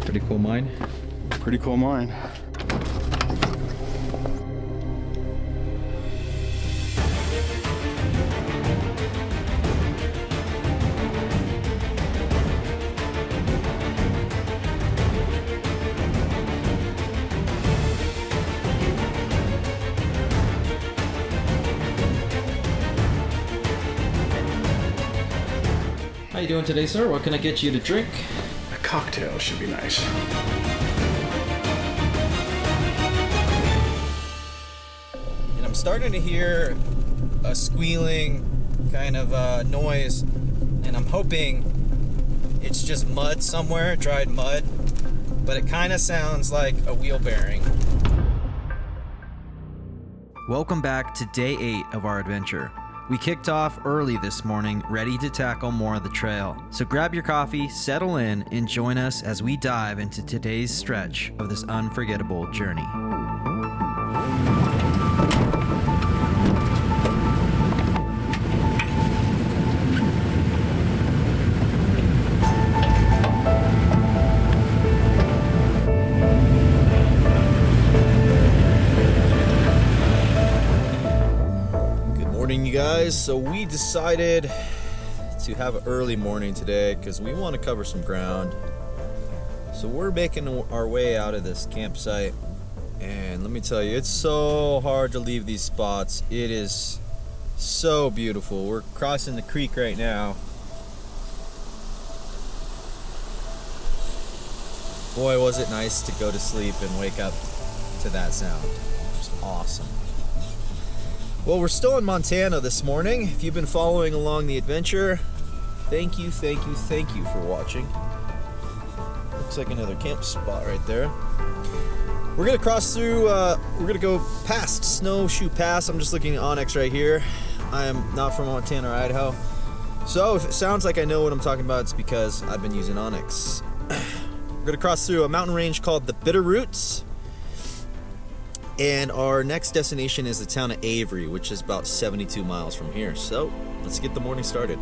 Pretty cool mine. Pretty cool mine. How you doing today, sir? What can I get you to drink? A cocktail should be nice. And I'm starting to hear a squealing kind of noise, and I'm hoping it's just mud somewhere, dried mud, but it kind of sounds like a wheel bearing. Welcome back to day 8 of our adventure. We kicked off early this morning, ready to tackle more of the trail. So grab your coffee, settle in, and join us as we dive into today's stretch of this unforgettable journey. You guys, so we decided to have an early morning today because we want to cover some ground. So we're making our way out of this campsite, and let me tell you, it's so hard to leave these spots. It is so beautiful. We're crossing the creek right now. Boy, was it nice to go to sleep and wake up to that sound. It was awesome. Well, we're still in Montana this morning. If you've been following along the adventure, thank you for watching. Looks like another camp spot right there. We're gonna cross through, we're gonna go past Snowshoe Pass. I'm just looking at Onyx right here. I am not from Montana or Idaho. So if it sounds like I know what I'm talking about, it's because I've been using Onyx. We're gonna cross through a mountain range called the Bitterroots. And our next destination is the town of Avery, which is about 72 miles from here. So let's get the morning started.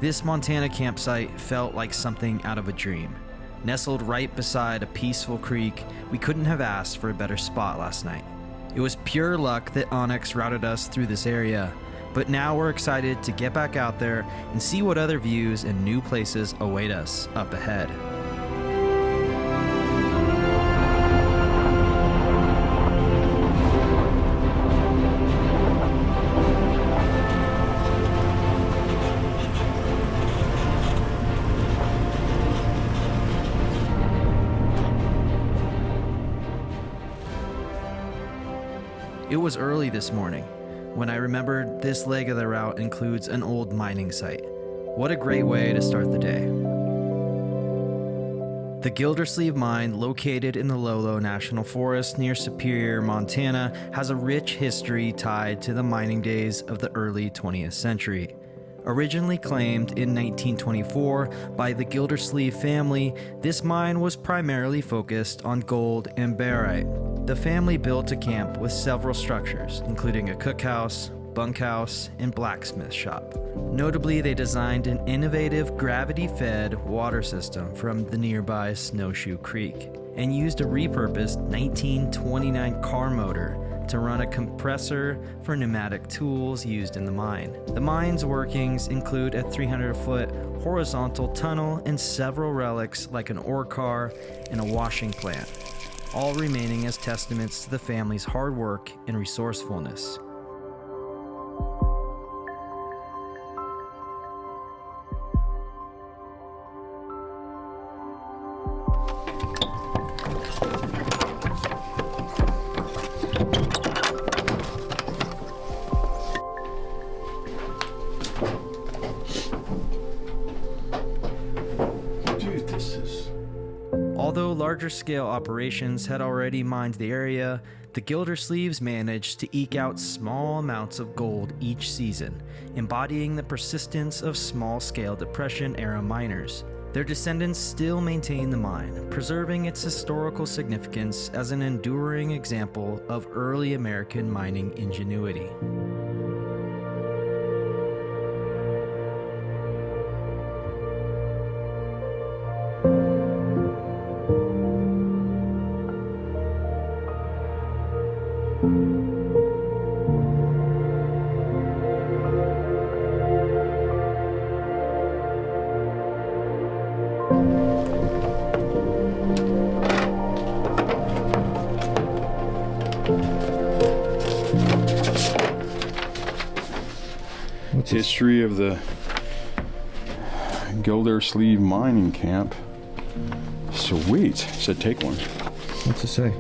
This Montana campsite felt like something out of a dream. Nestled right beside a peaceful creek, we couldn't have asked for a better spot last night. It was pure luck that Onyx routed us through this area, but now we're excited to get back out there and see what other views and new places await us up ahead. It was early this morning when I remembered this leg of the route includes an old mining site. What a great way to start the day. The Gildersleeve Mine, located in the LoLo National Forest near Superior, Montana, has a rich history tied to the mining days of the early 20th century. Originally claimed in 1924 by the Gildersleeve family, this mine was primarily focused on gold and barite. The family built a camp with several structures, including a cookhouse, bunkhouse, and blacksmith shop. Notably, they designed an innovative gravity-fed water system from the nearby Snowshoe Creek and used a repurposed 1929 car motor to run a compressor for pneumatic tools used in the mine. The mine's workings include a 300-foot horizontal tunnel and several relics like an ore car and a washing plant, all remaining as testaments to the family's hard work and resourcefulness. Although larger-scale operations had already mined the area, the Gildersleeves managed to eke out small amounts of gold each season, embodying the persistence of small-scale Depression-era miners. Their descendants still maintain the mine, preserving its historical significance as an enduring example of early American mining ingenuity. History of the Gildersleeve mining camp. Sweet. Said take one. What's it say?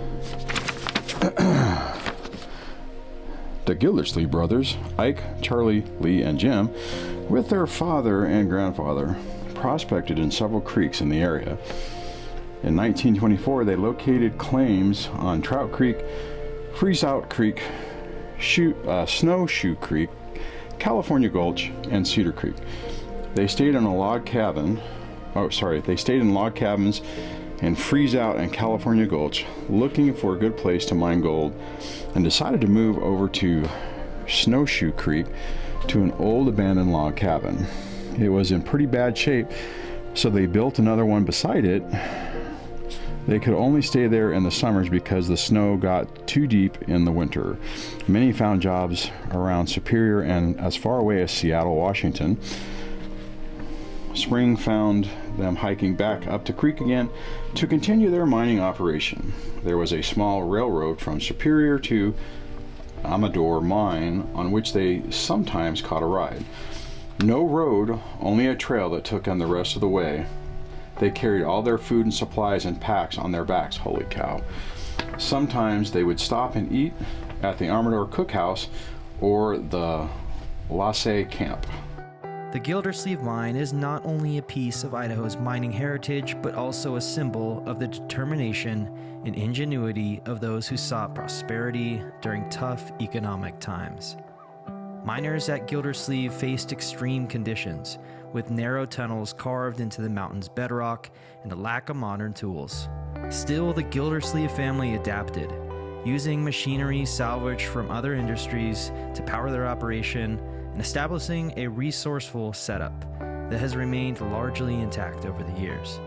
The Gildersleeve brothers, Ike, Charlie, Lee, and Jim, with their father and grandfather, prospected in several creeks in the area. In 1924, they located claims on Trout Creek, Freeze-Out Creek, Snowshoe Creek, California Gulch, and Cedar Creek. They stayed in log cabins in Freeze-Out and California Gulch, looking for a good place to mine gold, and decided to move over to Snowshoe Creek to an old abandoned log cabin. It was in pretty bad shape, so they built another one beside it. They could only stay there in the summers because the snow got too deep in the winter. Many found jobs around Superior and as far away as Seattle, Washington. Spring found them hiking back up the creek again to continue their mining operation. There was a small railroad from Superior to Amador Mine on which they sometimes caught a ride. No road, only a trail that took them the rest of the way. They carried all their food and supplies in packs on their backs. Holy cow. Sometimes they would stop and eat at the Amador Cookhouse or the Lasse Camp. The Gildersleeve Mine is not only a piece of Idaho's mining heritage, but also a symbol of the determination and ingenuity of those who sought prosperity during tough economic times. Miners at Gildersleeve faced extreme conditions, with narrow tunnels carved into the mountain's bedrock and a lack of modern tools. Still, the Gildersleeve family adapted, using machinery salvaged from other industries to power their operation and establishing a resourceful setup that has remained largely intact over the years.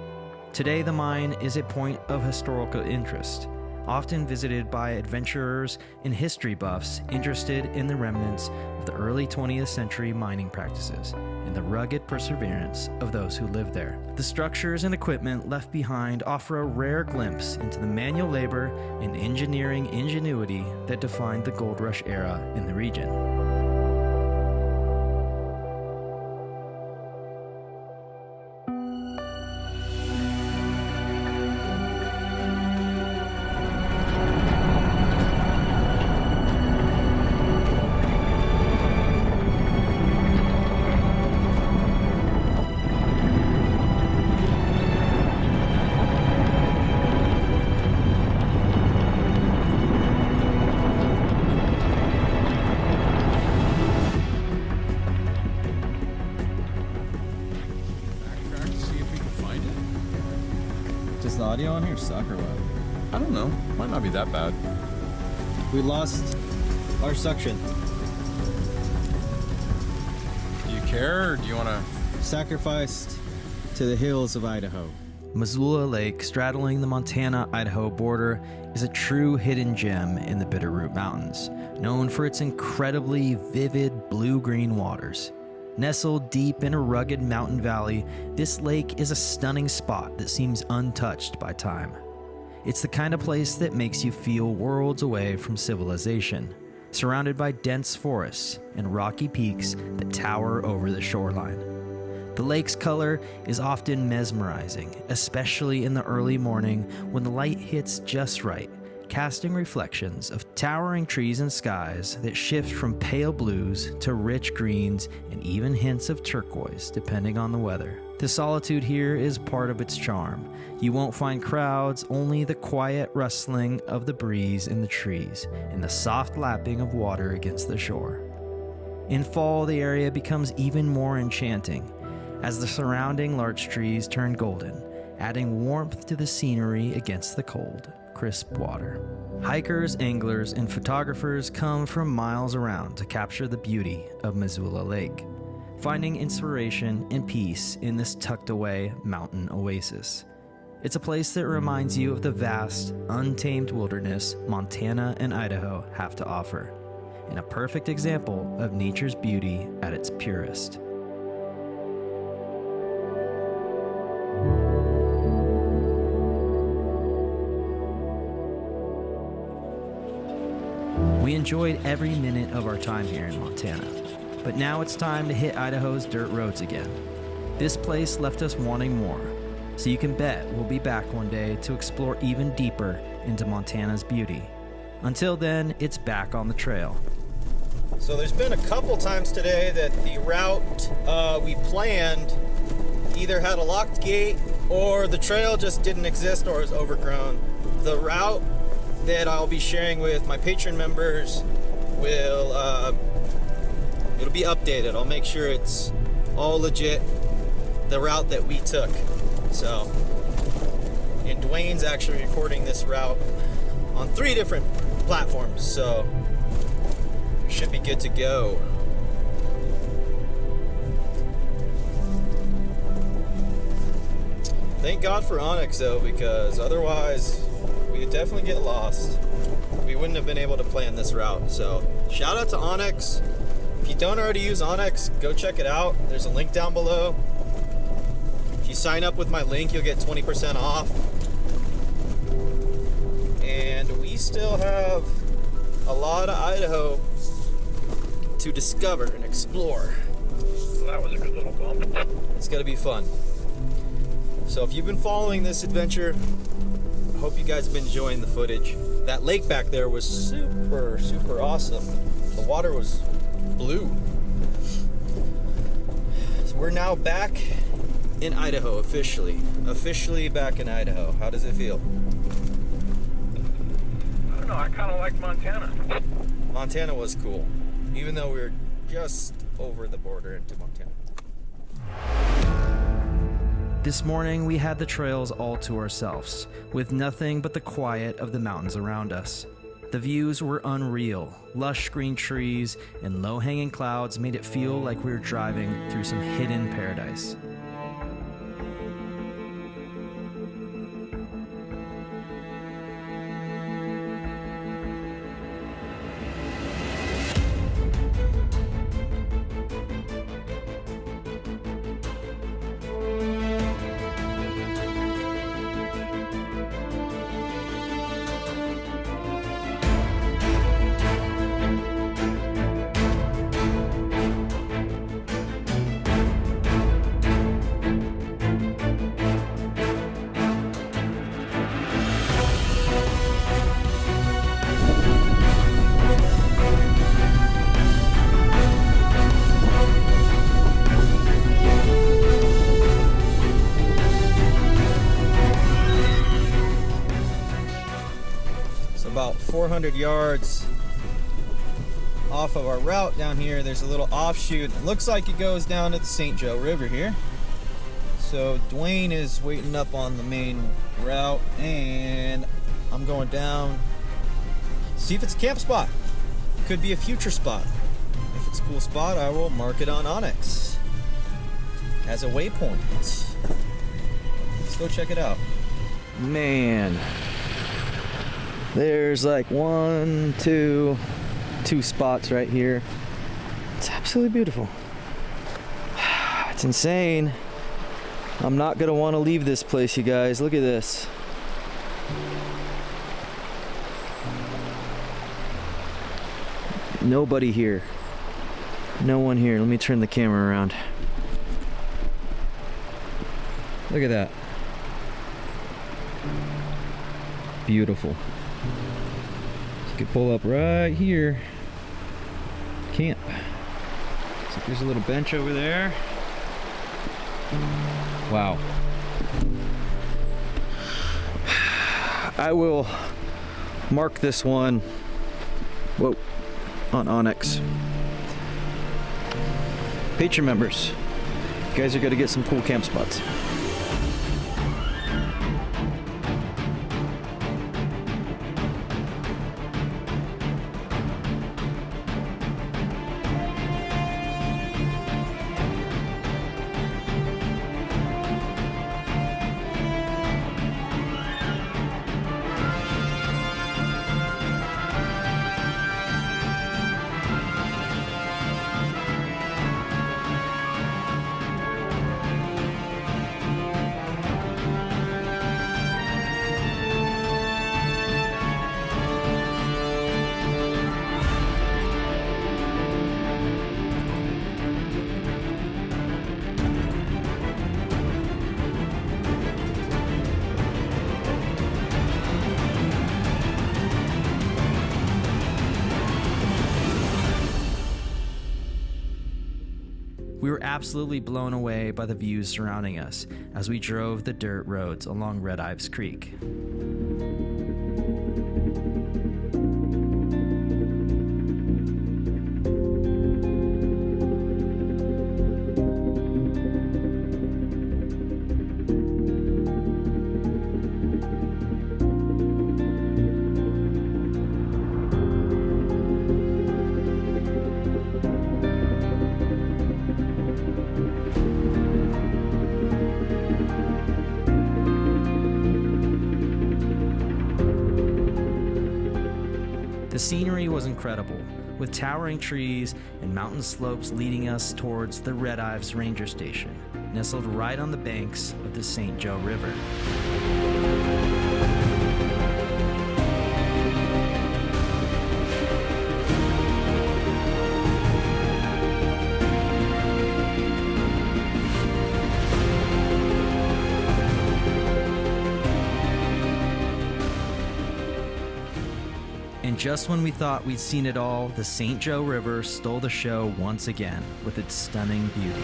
Today, the mine is a point of historical interest, often visited by adventurers and history buffs interested in the remnants of the early 20th century mining practices and the rugged perseverance of those who lived there. The structures and equipment left behind offer a rare glimpse into the manual labor and engineering ingenuity that defined the gold rush era in the region. Does the audio on here suck or what? I don't know. Might not be that bad. We lost our suction. Do you care, or do you want to... Sacrificed to the hills of Idaho. Missoula Lake, straddling the Montana-Idaho border, is a true hidden gem in the Bitterroot Mountains, known for its incredibly vivid blue-green waters. Nestled deep in a rugged mountain valley, this lake is a stunning spot that seems untouched by time. It's the kind of place that makes you feel worlds away from civilization, surrounded by dense forests and rocky peaks that tower over the shoreline. The lake's color is often mesmerizing, especially in the early morning when the light hits just right, casting reflections of towering trees and skies that shift from pale blues to rich greens and even hints of turquoise depending on the weather. The solitude here is part of its charm. You won't find crowds, only the quiet rustling of the breeze in the trees and the soft lapping of water against the shore. In fall, the area becomes even more enchanting as the surrounding larch trees turn golden, adding warmth to the scenery against the cold, crisp water. Hikers, anglers, and photographers come from miles around to capture the beauty of Missoula Lake, finding inspiration and peace in this tucked-away mountain oasis. It's a place that reminds you of the vast, untamed wilderness Montana and Idaho have to offer, and a perfect example of nature's beauty at its purest. We enjoyed every minute of our time here in Montana. But now it's time to hit Idaho's dirt roads again. This place left us wanting more, so you can bet we'll be back one day to explore even deeper into Montana's beauty. Until then, it's back on the trail. So there's been a couple times today that the route we planned either had a locked gate or the trail just didn't exist or was overgrown. The route that I'll be sharing with my patron members will it'll be updated. I'll make sure it's all legit, the route that we took. So, and Dwayne's actually recording this route on 3 different platforms, so we should be good to go. Thank God for Onyx though, because otherwise we would definitely get lost. We wouldn't have been able to plan this route. So shout out to Onyx. If you don't already use Onyx, go check it out. There's a link down below. If you sign up with my link, you'll get 20% off. And we still have a lot of Idaho to discover and explore. Well, that was a good little bump. It's gonna be fun. So if you've been following this adventure, I hope you guys have been enjoying the footage. That lake back there was super, super awesome. The water was blue. So we're now back in Idaho, officially. Officially back in Idaho. How does it feel? I don't know, I kind of like Montana. Montana was cool, even though we were just over the border into Montana. This morning, we had the trails all to ourselves, with nothing but the quiet of the mountains around us. The views were unreal. Lush green trees and low-hanging clouds made it feel like we were driving through some hidden paradise. About 400 yards off of our route down here, there's a little offshoot. It looks like it goes down to the St. Joe River here. So Dwayne is waiting up on the main route and I'm going down to see if it's a camp spot. Could be a future spot. If it's a cool spot, I will mark it on Onyx as a waypoint. Let's go check it out. Man, there's like two spots right here. It's absolutely beautiful. It's insane. I'm not gonna want to leave this place, you guys. Look at this. Nobody here. No one here. Let me turn the camera around. Look at that. Beautiful. You can pull up right here. Camp. So there's a little bench over there. Wow. I will mark this one. Whoa. On Onyx. Patron members, you guys are going to get some cool camp spots. We were absolutely blown away by the views surrounding us as we drove the dirt roads along Red Ives Creek. The scenery was incredible, with towering trees and mountain slopes leading us towards the Red Ives Ranger Station, nestled right on the banks of the St. Joe River. And just when we thought we'd seen it all, the St. Joe River stole the show once again with its stunning beauty.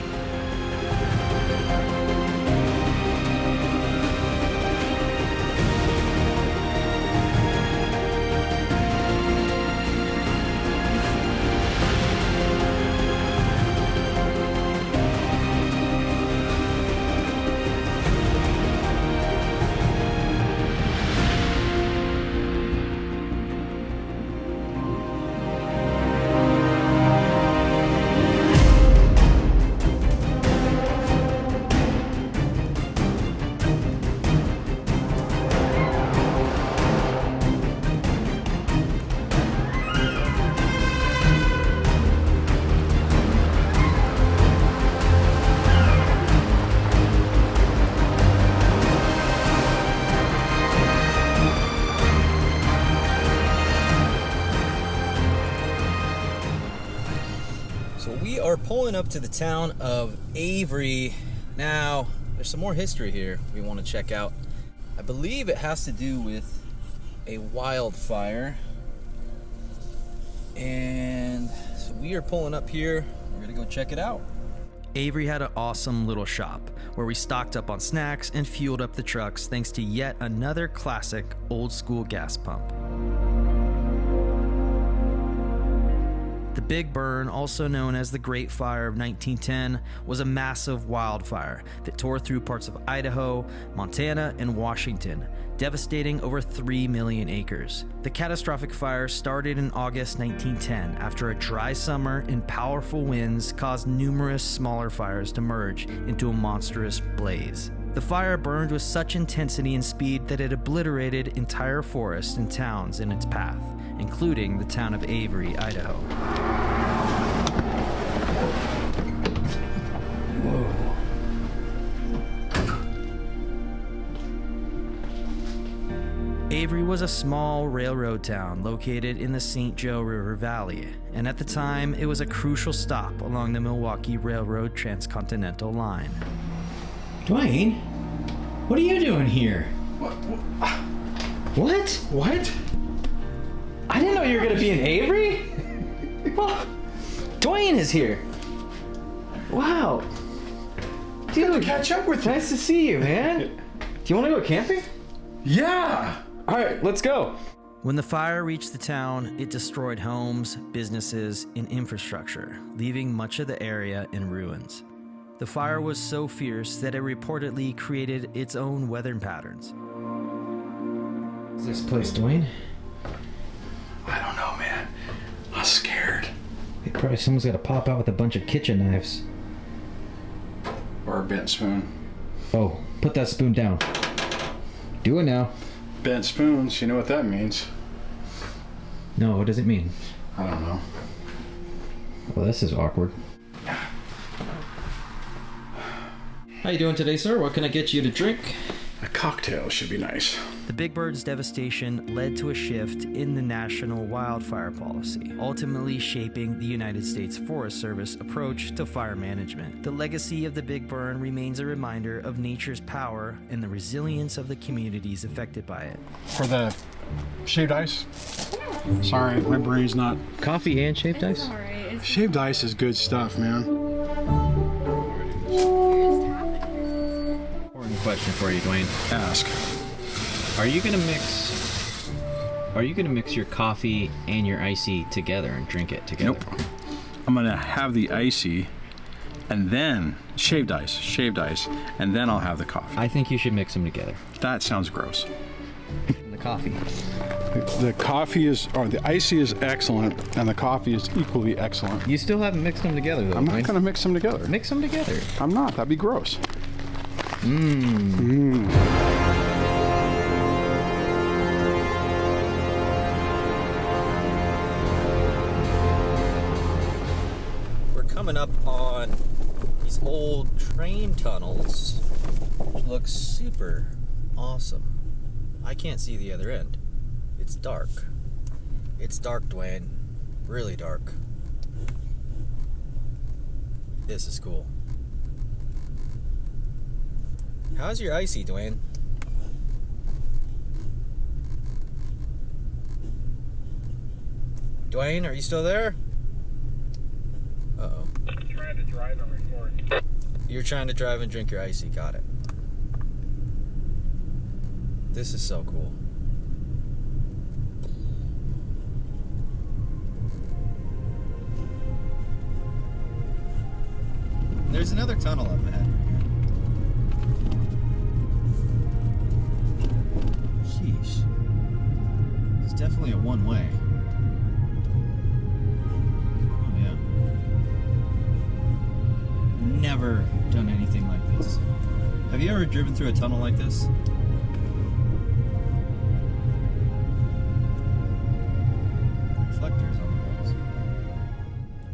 We are pulling up to the town of Avery. Now, there's some more history here we want to check out. I believe it has to do with a wildfire. And so we are pulling up here. We're going to go check it out. Avery had an awesome little shop where we stocked up on snacks and fueled up the trucks thanks to yet another classic old school gas pump. The Big Burn, also known as the Great Fire of 1910, was a massive wildfire that tore through parts of Idaho, Montana, and Washington, devastating over 3 million acres. The catastrophic fire started in August 1910 after a dry summer and powerful winds caused numerous smaller fires to merge into a monstrous blaze. The fire burned with such intensity and speed that it obliterated entire forests and towns in its path, including the town of Avery, Idaho. Whoa. Avery was a small railroad town located in the St. Joe River Valley, and at the time it was a crucial stop along the Milwaukee Railroad Transcontinental Line. Dwayne, what are you doing here? What? What? I didn't know you were gonna be in Avery. Well, Dwayne is here. Wow. Dude, Catch up with you. nice to see you, man. Do you want to go camping? Yeah. All right, let's go. When the fire reached the town, it destroyed homes, businesses, and infrastructure, leaving much of the area in ruins. The fire was so fierce that it reportedly created its own weather patterns. What's this place, Dwayne? I don't know, man. I'm scared. Hey, probably someone's got to pop out with a bunch of kitchen knives. Or a bent spoon. Oh, put that spoon down. Do it now. Bent spoons, you know what that means. No, what does it mean? I don't know. Well, this is awkward. How you doing today, sir? What can I get you to drink? A cocktail should be nice. The Big Bird's devastation led to a shift in the national wildfire policy, ultimately shaping the United States Forest Service approach to fire management. The legacy of the Big Burn remains a reminder of nature's power and the resilience of the communities affected by it. For the shaved ice? Sorry, my brain's not. Coffee and shaved ice? Shaved ice is good stuff, man. question for you, Dwayne. Ask. Are you gonna mix your coffee and your icy together and drink it together? Nope. I'm gonna have the icy, and then shaved ice, and then I'll have the coffee. I think you should mix them together. That sounds gross. The coffee. The coffee is, or the icy is excellent, and the coffee is equally excellent. You still haven't mixed them together, though. I'm not gonna mix them together. Mix them together. I'm not. That'd be gross. We're coming up on these old train tunnels, which looks super awesome. I can't see the other end. It's dark. It's dark, Dwayne. Really dark. This is cool. How's your icy, Dwayne? Dwayne, are you still there? Uh-oh. I'm trying to drive and record. You're trying to drive and drink your icy. Got it. This is so cool. There's another tunnel up ahead. Sheesh. It's definitely a one-way. Oh yeah. Never done anything like this. Have you ever driven through a tunnel like this? Reflectors on the walls.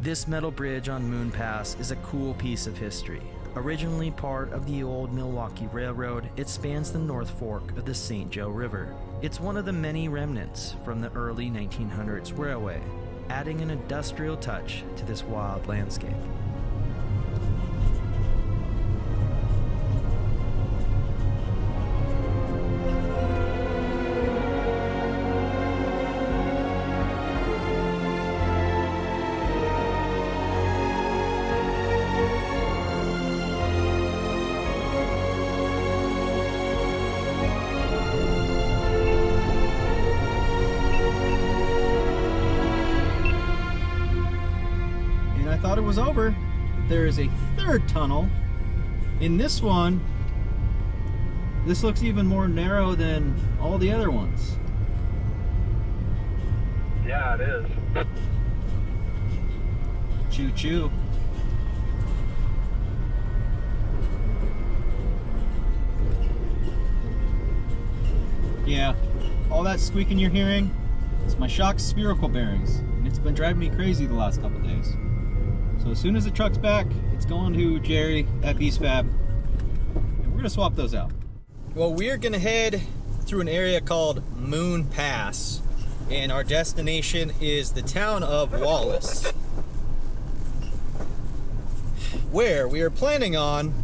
This metal bridge on Moon Pass is a cool piece of history. Originally part of the old Milwaukee Railroad, it spans the North Fork of the St. Joe River. It's one of the many remnants from the early 1900s railway, adding an industrial touch to this wild landscape. Thought it was over. There is a third tunnel. In this one, this looks even more narrow than all the other ones. Yeah, it is. Choo choo. Yeah, all that squeaking you're hearing, it's my shock spherical bearings, and it's been driving me crazy the last couple days. So as soon as the truck's back, it's going to Jerry at Beast Fab, and we're gonna swap those out. Well, we're gonna head through an area called Moon Pass, and our destination is the town of Wallace, where we are planning on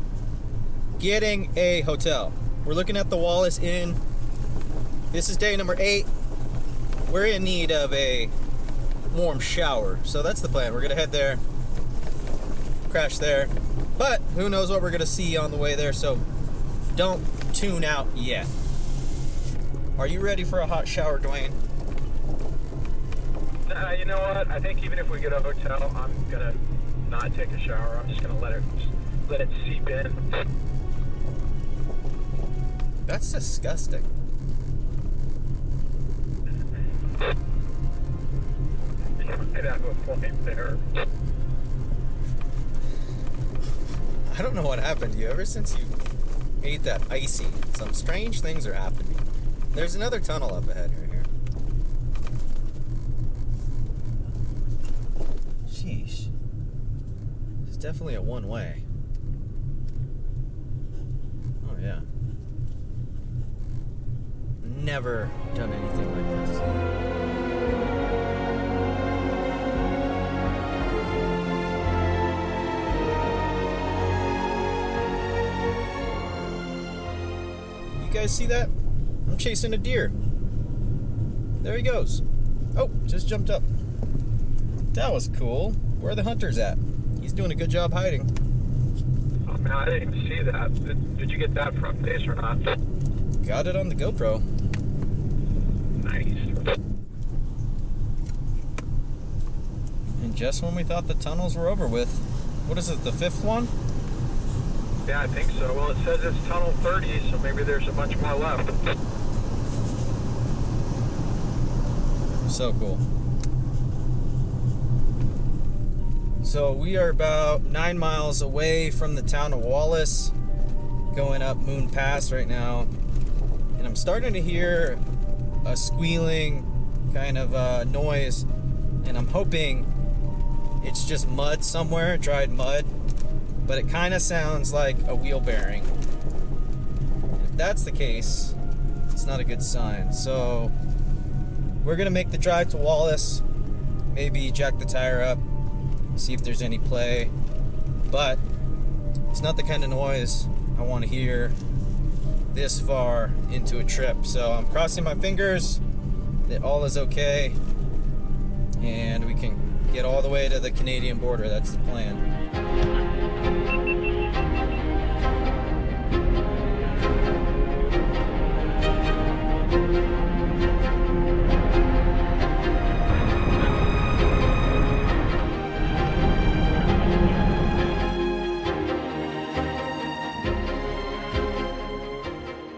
getting a hotel. We're looking at the Wallace Inn. This is day number 8. We're in need of a warm shower, so that's the plan. We're gonna head there, crash there, but who knows what we're gonna see on the way there, so don't tune out yet. Are you ready for a hot shower, Dwayne? Nah, you know what? I think even if we get a hotel, I'm gonna not take a shower. I'm just gonna let it seep in. That's disgusting. You might have a point there. I don't know what happened to you. Ever since you ate that icy, some strange things are happening. There's another tunnel up ahead right here. Sheesh. It's definitely a one-way. Oh yeah. Never done anything like this. You guys see that? I'm chasing a deer. There he goes. Oh, just jumped up. That was cool. Where are the hunters at? He's doing a good job hiding. man, I didn't even see that. Did you get that front face or not? Got it on the GoPro. Nice. And just when we thought the tunnels were over with, what is it, the 5th one? Yeah, I think so. Well, it says it's tunnel 30, so maybe there's a bunch more left. So cool. So we are about 9 miles away from the town of Wallace, going up Moon Pass right now, and I'm starting to hear a squealing kind of noise, and I'm hoping it's just mud somewhere, dried mud, but it kind of sounds like a wheel bearing. If that's the case, it's not a good sign. So we're gonna make the drive to Wallace, maybe jack the tire up, see if there's any play, but it's not the kind of noise I want to hear this far into a trip. So I'm crossing my fingers that all is okay and we can get all the way to the Canadian border. That's the plan.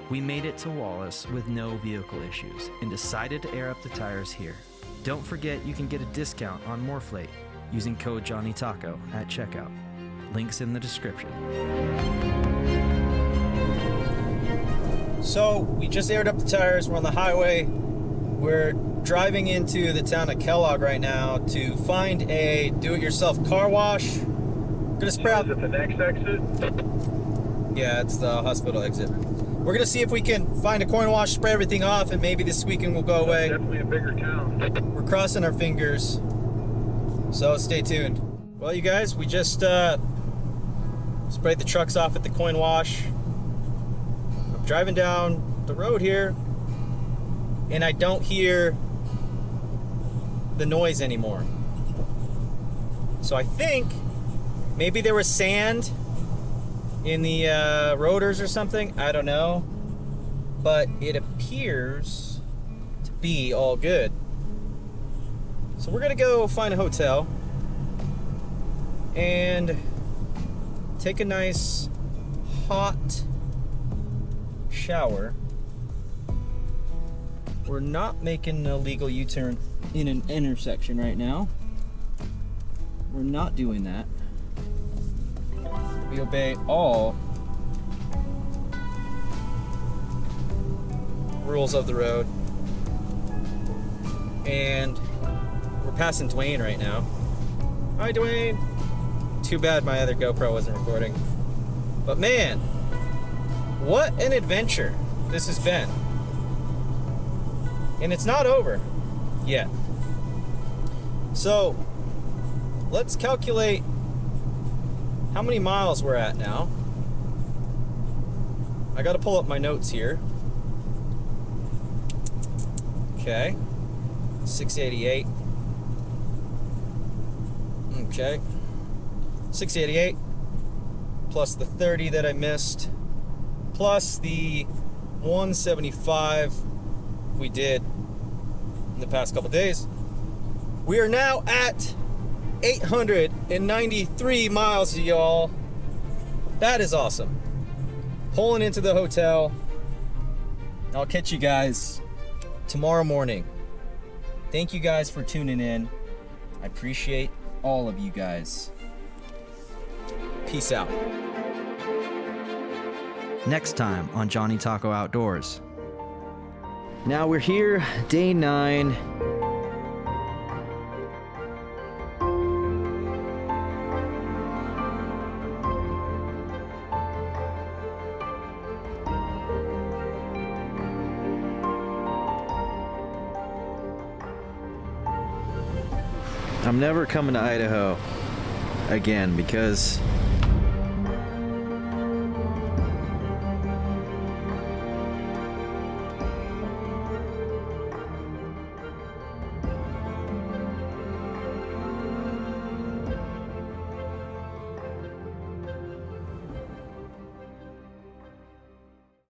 We made it to Wallace with no vehicle issues and decided to air up the tires here. Don't forget you can get a discount on Morphlate using code JohnnyTaco at checkout. Links in the description. So we just aired up the tires. We're on the highway. We're driving into the town of Kellogg right now to find a do-it-yourself car wash. Gonna spray out. Is it the next exit? Yeah, it's the hospital exit. We're gonna see if we can find a coin wash, spray everything off, and maybe this weekend will go away. Definitely a bigger town. We're crossing our fingers, so stay tuned. Well, you guys, we just sprayed the trucks off at the coin wash. I'm driving down the road here, and I don't hear the noise anymore. So I think maybe there was sand in the rotors or something. I don't know, but it appears to be all good. So we're gonna go find a hotel and take a nice hot shower. We're not making an illegal U-turn in an intersection right now. We're not doing that. We obey all rules of the road. And we're passing Dwayne right now. Hi, Dwayne. Too bad my other GoPro wasn't recording. But man, what an adventure this has been. And it's not over yet. So let's calculate how many miles we're at now. I gotta pull up my notes here. Okay, 688. Okay, 688 plus the 30 that I missed, plus the 175 we did in the past couple days. We are now at 893 miles, y'all. That is awesome. Pulling into the hotel. I'll catch you guys tomorrow morning. Thank you guys for tuning in. I appreciate all of you guys. Peace out. Next time on Johnny Taco Outdoors. Now we're here, day 9. I'm never coming to Idaho again because